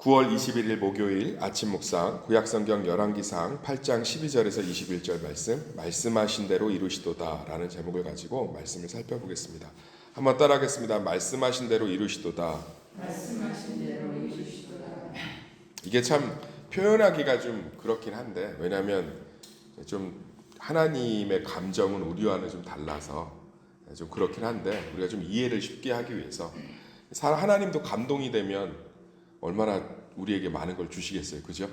9월 21일 목요일 아침 묵상 구약성경 열왕기상 8장 12절에서 21절 말씀하신 대로 이루시도다라는 제목을 가지고 말씀을 살펴보겠습니다. 한번 따라하겠습니다. 말씀하신 대로 이루시도다. 말씀하신 대로 이루시도다. 이게 참 표현하기가 좀 그렇긴 한데, 왜냐하면 좀 하나님의 감정은 우리와는 좀 달라서 좀 그렇긴 한데, 우리가 좀 이해를 쉽게 하기 위해서 하나님도 감동이 되면 얼마나 우리에게 많은 걸 주시겠어요, 그죠?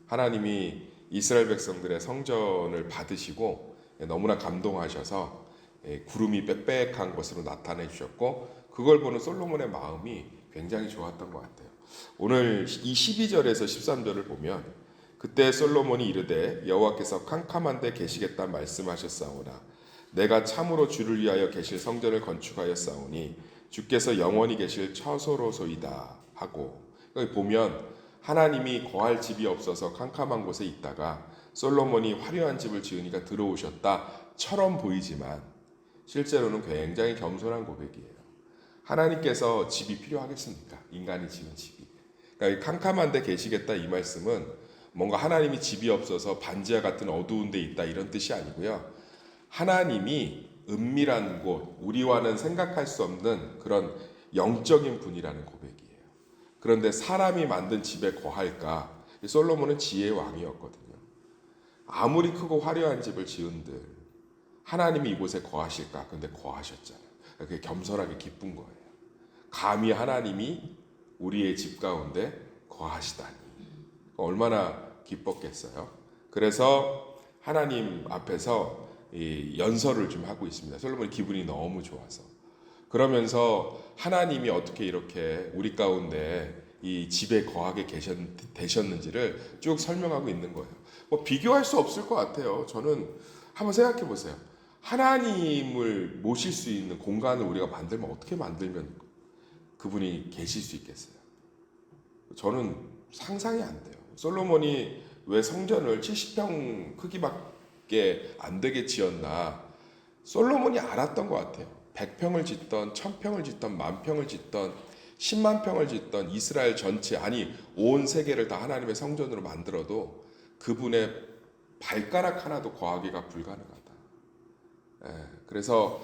하나님이 이스라엘 백성들의 성전을 받으시고 너무나 감동하셔서 구름이 빽빽한 것으로 나타내 주셨고, 그걸 보는 솔로몬의 마음이 굉장히 좋았던 것 같아요. 오늘 이 12절에서 13절을 보면, 그때 솔로몬이 이르되 여호와께서 캄캄한 데 계시겠다 말씀하셨사오나 내가 참으로 주를 위하여 계실 성전을 건축하였사오니 주께서 영원히 계실 처소로소이다 하고, 여기 보면 하나님이 거할 집이 없어서 캄캄한 곳에 있다가 솔로몬이 화려한 집을 지으니까 들어오셨다처럼 보이지만 실제로는 굉장히 겸손한 고백이에요. 하나님께서 집이 필요하겠습니까? 인간이 지은 집이. 그러니까 캄캄한 데 계시겠다 이 말씀은 뭔가 하나님이 집이 없어서 반지하 같은 어두운 데 있다 이런 뜻이 아니고요. 하나님이 은밀한 곳, 우리와는 생각할 수 없는 그런 영적인 분이라는 고백이에요. 그런데 사람이 만든 집에 거할까? 솔로몬은 지혜의 왕이었거든요. 아무리 크고 화려한 집을 지은들 하나님이 이곳에 거하실까? 근데 거하셨잖아요. 그게 겸손하게 기쁜 거예요. 감히 하나님이 우리의 집 가운데 거하시다니 얼마나 기뻤겠어요. 그래서 하나님 앞에서 이 연설을 좀 하고 있습니다. 솔로몬이 기분이 너무 좋아서. 그러면서 하나님이 어떻게 이렇게 우리 가운데 이 집에 거하게 되셨는지를 쭉 설명하고 있는 거예요. 뭐 비교할 수 없을 것 같아요. 저는 한번 생각해 보세요. 하나님을 모실 수 있는 공간을 우리가 만들면 어떻게 만들면 그분이 계실 수 있겠어요? 저는 상상이 안 돼요. 솔로몬이 왜 성전을 70평 크기밖에 안 되게 지었나? 솔로몬이 알았던 것 같아요. 100평을 짓던 1000평을 짓던 10,000평을 짓던 10만 평을 짓던 이스라엘 전체, 아니 온 세계를 다 하나님의 성전으로 만들어도 그분의 발가락 하나도 거하기가 불가능하다. 그래서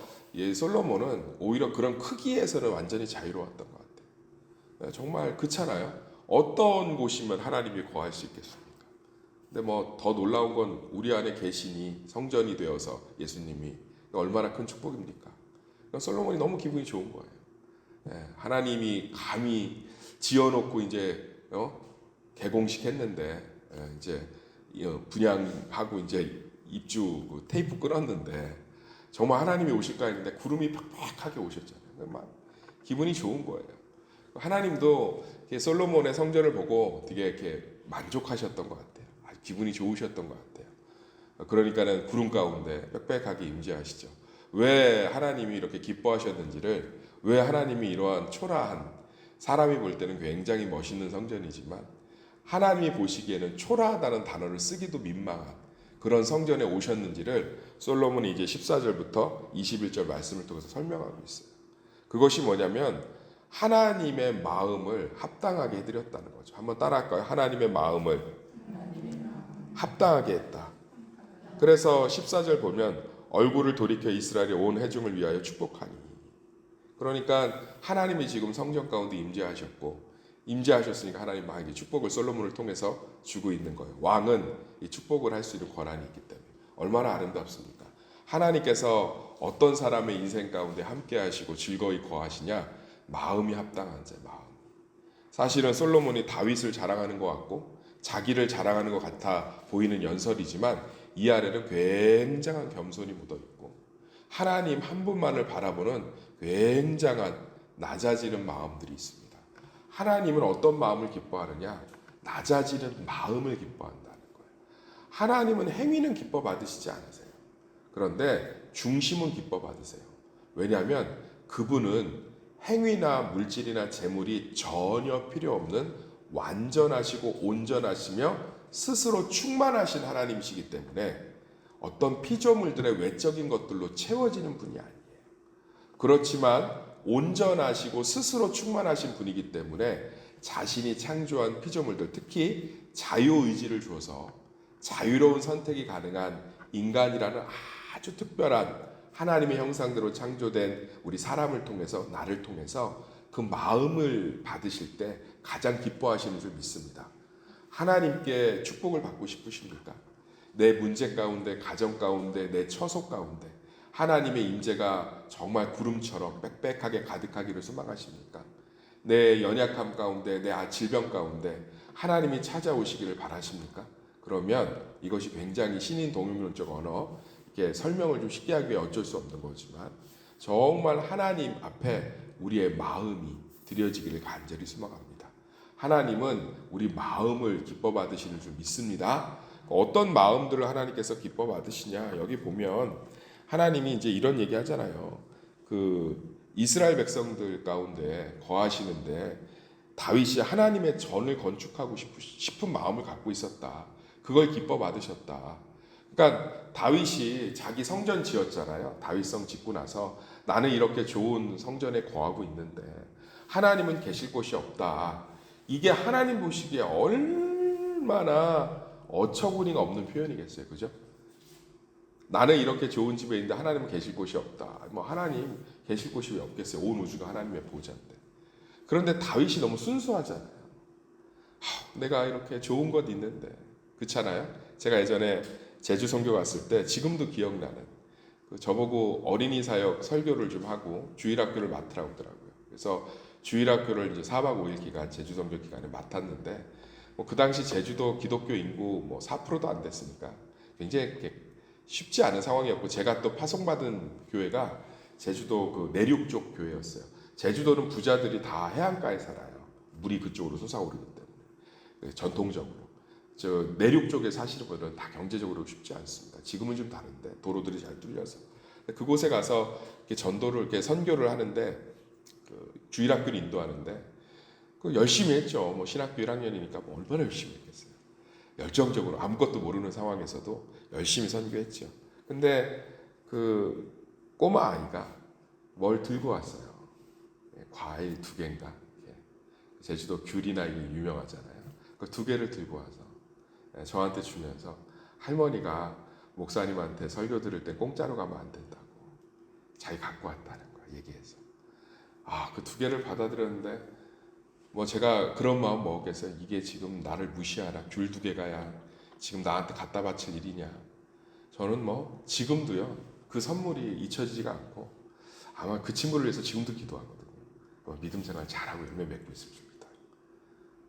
솔로몬은 오히려 그런 크기에서는 완전히 자유로웠던 것 같아요. 정말 그렇잖아요. 어떤 곳이면 하나님이 거할 수 있겠습니까? 근데 뭐 더 놀라운 건 우리 안에 계시니 성전이 되어서 예수님이 얼마나 큰 축복입니까? 솔로몬이 너무 기분이 좋은 거예요. 하나님이 감히 지어놓고 이제 개공식 했는데 이제 분양하고 이제 입주 그 테이프 끊었는데 정말 하나님이 오실까 했는데 구름이 팍팍하게 오셨잖아요. 막 기분이 좋은 거예요. 하나님도 솔로몬의 성전을 보고 되게 이렇게 만족하셨던 것 같아요. 아주 기분이 좋으셨던 것 같아요. 그러니까는 구름 가운데 빽빽하게 임재하시죠. 왜 하나님이 이렇게 기뻐하셨는지를, 왜 하나님이 이러한 초라한, 사람이 볼 때는 굉장히 멋있는 성전이지만 하나님이 보시기에는 초라하다는 단어를 쓰기도 민망한 그런 성전에 오셨는지를 솔로몬이 이제 14절부터 21절 말씀을 통해서 설명하고 있어요. 그것이 뭐냐면 하나님의 마음을 합당하게 해드렸다는 거죠. 한번 따라할까요? 하나님의 마음을 합당하게 했다. 그래서 14절 보면 얼굴을 돌이켜 이스라엘의 온 회중을 위하여 축복하니. 그러니까 하나님이 지금 성전 가운데 임재하셨으니까 하나님 막 축복을 솔로몬을 통해서 주고 있는 거예요. 왕은 이 축복을 할 수 있는 권한이 있기 때문에 얼마나 아름답습니까? 하나님께서 어떤 사람의 인생 가운데 함께 하시고 즐거이 거하시냐? 마음이 합당한 자, 마음. 사실은 솔로몬이 다윗을 자랑하는 것 같고 자기를 자랑하는 것 같아 보이는 연설이지만 이 아래는 굉장한 겸손이 묻어있고 하나님 한 분만을 바라보는 굉장한 낮아지는 마음들이 있습니다. 하나님은 어떤 마음을 기뻐하느냐? 낮아지는 마음을 기뻐한다는 거예요. 하나님은 행위는 기뻐 받으시지 않으세요. 그런데 중심은 기뻐 받으세요. 왜냐하면 그분은 행위나 물질이나 재물이 전혀 필요 없는 완전하시고 온전하시며 스스로 충만하신 하나님이시기 때문에 어떤 피조물들의 외적인 것들로 채워지는 분이 아니에요. 그렇지만 온전하시고 스스로 충만하신 분이기 때문에 자신이 창조한 피조물들, 특히 자유의지를 주어서 자유로운 선택이 가능한 인간이라는 아주 특별한 하나님의 형상대로 창조된 우리 사람을 통해서, 나를 통해서 그 마음을 받으실 때 가장 기뻐하시는 줄 믿습니다. 하나님께 축복을 받고 싶으십니까? 내 문제 가운데, 가정 가운데, 내 처소 가운데 하나님의 임재가 정말 구름처럼 빽빽하게 가득하기를 소망하십니까? 내 연약함 가운데, 내 질병 가운데 하나님이 찾아오시기를 바라십니까? 그러면 이것이 굉장히 신인 동용론적 언어, 이렇게 설명을 좀 쉽게 하기 위해 어쩔 수 없는 거지만 정말 하나님 앞에 우리의 마음이 드려지기를 간절히 소망합니다. 하나님은 우리 마음을 기뻐 받으시는 줄 믿습니다. 어떤 마음들을 하나님께서 기뻐 받으시냐? 여기 보면 하나님이 이제 이런 얘기 하잖아요. 그 이스라엘 백성들 가운데 거하시는데 다윗이 하나님의 전을 건축하고 싶은 마음을 갖고 있었다. 그걸 기뻐 받으셨다. 그러니까 다윗이 자기 성전 지었잖아요. 다윗성 짓고 나서 나는 이렇게 좋은 성전에 거하고 있는데 하나님은 계실 곳이 없다. 이게 하나님 보시기에 얼마나 어처구니가 없는 표현이겠어요. 그죠? 나는 이렇게 좋은 집에 있는데 하나님은 계실 곳이 없다. 뭐 하나님 계실 곳이 왜 없겠어요? 온 우주가 하나님의 보좌인데. 그런데 다윗이 너무 순수하잖아요. 내가 이렇게 좋은 것 있는데. 그렇잖아요? 제가 예전에 제주 선교 갔을 때 지금도 기억나는 저보고 어린이 사역 설교를 좀 하고 주일학교를 맡으라고 하더라고요. 그래서 주일학교를 이제 4박 5일 기간 제주 선교 기간에 맡았는데 뭐 그 당시 제주도 기독교 인구 뭐 4%도 안 됐으니까 굉장히 쉽지 않은 상황이었고 제가 또 파송받은 교회가 제주도 그 내륙 쪽 교회였어요. 제주도는 부자들이 다 해안가에 살아요. 물이 그쪽으로 솟아오르기 때문에 전통적으로. 저 내륙 쪽에 사시는 분들은 다 경제적으로 쉽지 않습니다. 지금은 좀 다른데 도로들이 잘 뚫려서 그곳에 가서 이렇게 전도를 이렇게 선교를 하는데 그 주일학교를 인도하는데 그 열심히 했죠. 뭐 신학교 1학년이니까 뭐 얼마나 열심히 했겠어요. 열정적으로 아무것도 모르는 상황에서도 열심히 선교했죠. 근데 그 꼬마 아이가 뭘 들고 왔어요. 과일 2개인가. 제주도 귤이나 이게 유명하잖아요. 그 2개를 들고 와서 저한테 주면서 할머니가 목사님한테 설교 들을 때 공짜로 가면 안 된다고 자기 갖고 왔다는 거야 얘기해서 그 2개를 받아들였는데 뭐 제가 그런 마음 먹었겠어요. 이게 지금 나를 무시하라 귤 2개가야 지금 나한테 갖다 바칠 일이냐. 저는 뭐 지금도요 그 선물이 잊혀지지가 않고 아마 그 친구를 위해서 지금도 기도하거든요. 믿음 생활 잘하고 열매 맺고 있습니다.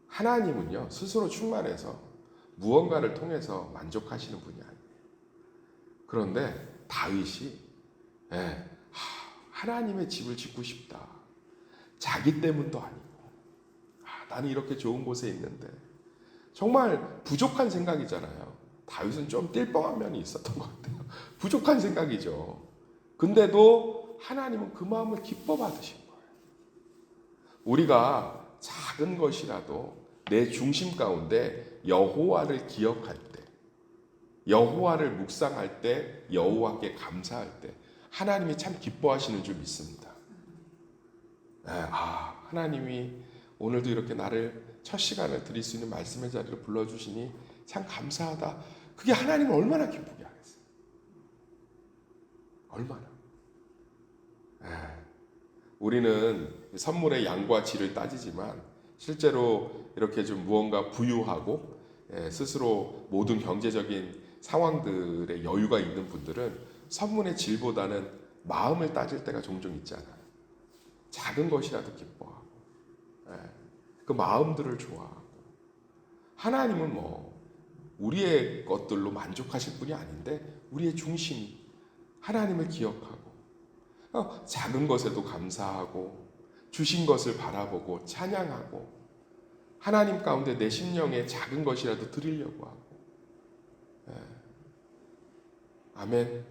하나님은요 스스로 충만해서 무언가를 통해서 만족하시는 분이 아니에요. 그런데 다윗이 하나님의 집을 짓고 싶다. 자기 때문도 아니고 나는 이렇게 좋은 곳에 있는데 정말 부족한 생각이잖아요. 다윗은 좀 띨뻥한 면이 있었던 것 같아요. 부족한 생각이죠. 근데도 하나님은 그 마음을 기뻐 받으신 거예요. 우리가 작은 것이라도 내 중심 가운데 여호와를 기억할 때, 여호와를 묵상할 때, 여호와께 감사할 때 하나님이 참 기뻐하시는 줄 믿습니다. 하나님이 오늘도 이렇게 나를 첫 시간을 드릴 수 있는 말씀의 자리로 불러주시니 참 감사하다. 그게 하나님을 얼마나 기쁘게 하겠어요. 얼마나. 우리는 선물의 양과 질을 따지지만 실제로 이렇게 좀 무언가 부유하고 스스로 모든 경제적인 상황들의 여유가 있는 분들은 선물의 질보다는 마음을 따질 때가 종종 있잖아요. 작은 것이라도 기뻐하고 그 마음들을 좋아하고 하나님은 뭐 우리의 것들로 만족하실 분이 아닌데 우리의 중심이 하나님을 기억하고 작은 것에도 감사하고 주신 것을 바라보고 찬양하고 하나님 가운데 내 심령에 작은 것이라도 드리려고 하고 아멘.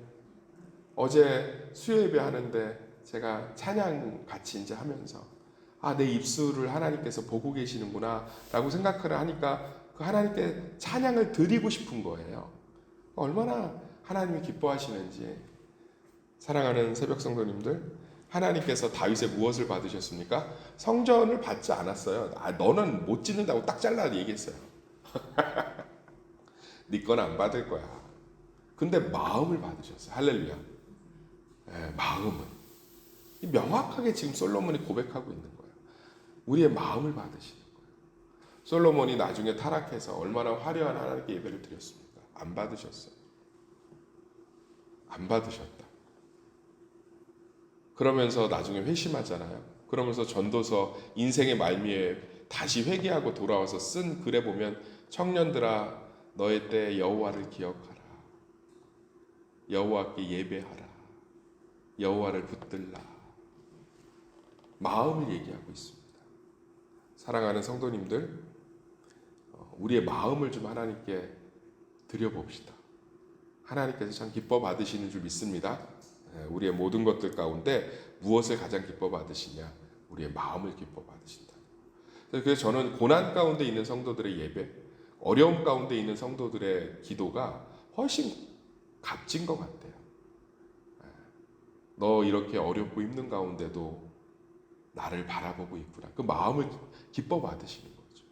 어제 수요 예배 하는데 제가 찬양 같이 이제 하면서 내 입술을 하나님께서 보고 계시는구나 라고 생각을 하니까 그 하나님께 찬양을 드리고 싶은 거예요. 얼마나 하나님이 기뻐하시는지. 사랑하는 새벽 성도님들, 하나님께서 다윗의 무엇을 받으셨습니까? 성전을 받지 않았어요. 너는 못 짓는다고 딱 잘라 얘기했어요. 네 건 안 받을 거야. 근데 마음을 받으셨어요. 할렐루야. 마음은 명확하게 지금 솔로몬이 고백하고 있는 거예요. 우리의 마음을 받으시는 거예요. 솔로몬이 나중에 타락해서 얼마나 화려한 하나님께 예배를 드렸습니까? 안 받으셨어요. 안 받으셨다. 그러면서 나중에 회심하잖아요. 그러면서 전도서 인생의 말미에 다시 회개하고 돌아와서 쓴 글에 보면 청년들아 너의 때 여호와를 기억하라. 여호와께 예배하라. 여호와를 붙들라. 마음을 얘기하고 있습니다. 사랑하는 성도님들, 우리의 마음을 좀 하나님께 드려봅시다. 하나님께서 참 기뻐 받으시는 줄 믿습니다. 우리의 모든 것들 가운데 무엇을 가장 기뻐 받으시냐? 우리의 마음을 기뻐 받으신다. 그래서 저는 고난 가운데 있는 성도들의 예배, 어려움 가운데 있는 성도들의 기도가 훨씬 값진 것 같아요. 너 이렇게 어렵고 힘든 가운데도 나를 바라보고 있구나. 그 마음을 기뻐 받으시는 거죠.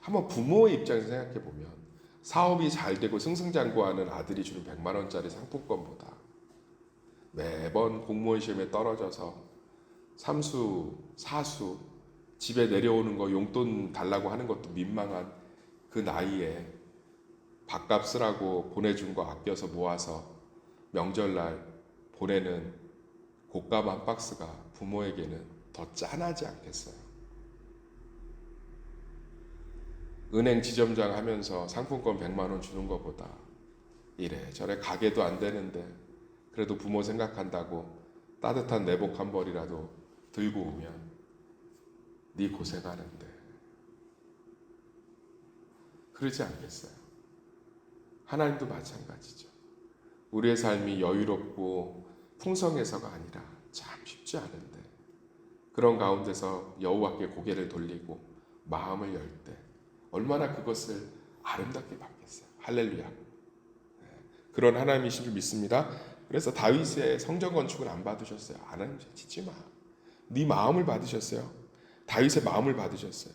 한번 부모의 입장에서 생각해 보면 사업이 잘 되고 승승장구하는 아들이 주는 100만 원짜리 상품권보다 매번 공무원 시험에 떨어져서 삼수, 사수, 집에 내려오는 거 용돈 달라고 하는 것도 민망한 그 나이에 밥값 쓰라고 보내준 거 아껴서 모아서 명절날 보내는 곶감 한 박스가 부모에게는 더 짠하지 않겠어요? 은행 지점장 하면서 상품권 100만 원 주는 것보다 이래저래 가게도 안 되는데 그래도 부모 생각한다고 따뜻한 내복 한 벌이라도 들고 오면 네 고생하는데 그러지 않겠어요? 하나님도 마찬가지죠. 우리의 삶이 여유롭고 풍성해서가 아니라 참 쉽지 않은데 그런 가운데서 여호와께 고개를 돌리고 마음을 열 때 얼마나 그것을 아름답게 받겠어요. 할렐루야. 그런 하나님이신 줄 믿습니다. 그래서 다윗의 성전 건축을 안 받으셨어요. 하나님 짓지 마. 네 마음을 받으셨어요. 다윗의 마음을 받으셨어요.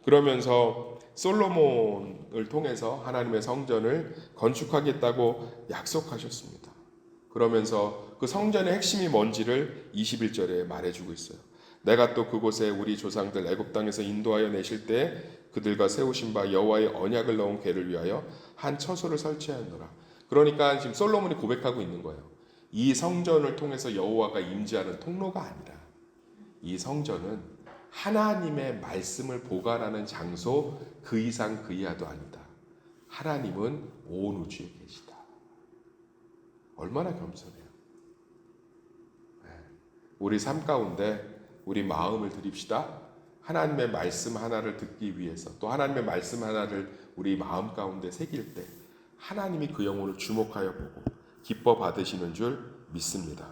그러면서 솔로몬을 통해서 하나님의 성전을 건축하겠다고 약속하셨습니다. 그러면서 그 성전의 핵심이 뭔지를 21절에 말해주고 있어요. 내가 또 그곳에 우리 조상들 애굽 땅에서 인도하여 내실 때 그들과 세우신 바 여호와의 언약을 넣은 궤를 위하여 한 처소를 설치하였노라. 그러니까 지금 솔로몬이 고백하고 있는 거예요. 이 성전을 통해서 여호와가 임재하는 통로가 아니라 이 성전은 하나님의 말씀을 보관하는 장소 그 이상 그 이하도 아니다. 하나님은 온 우주에 계시다. 얼마나 겸손해요. 우리 삶 가운데 우리 마음을 드립시다. 하나님의 말씀 하나를 듣기 위해서 또 하나님의 말씀 하나를 우리 마음 가운데 새길 때 하나님이 그 영혼을 주목하여 보고 기뻐 받으시는 줄 믿습니다.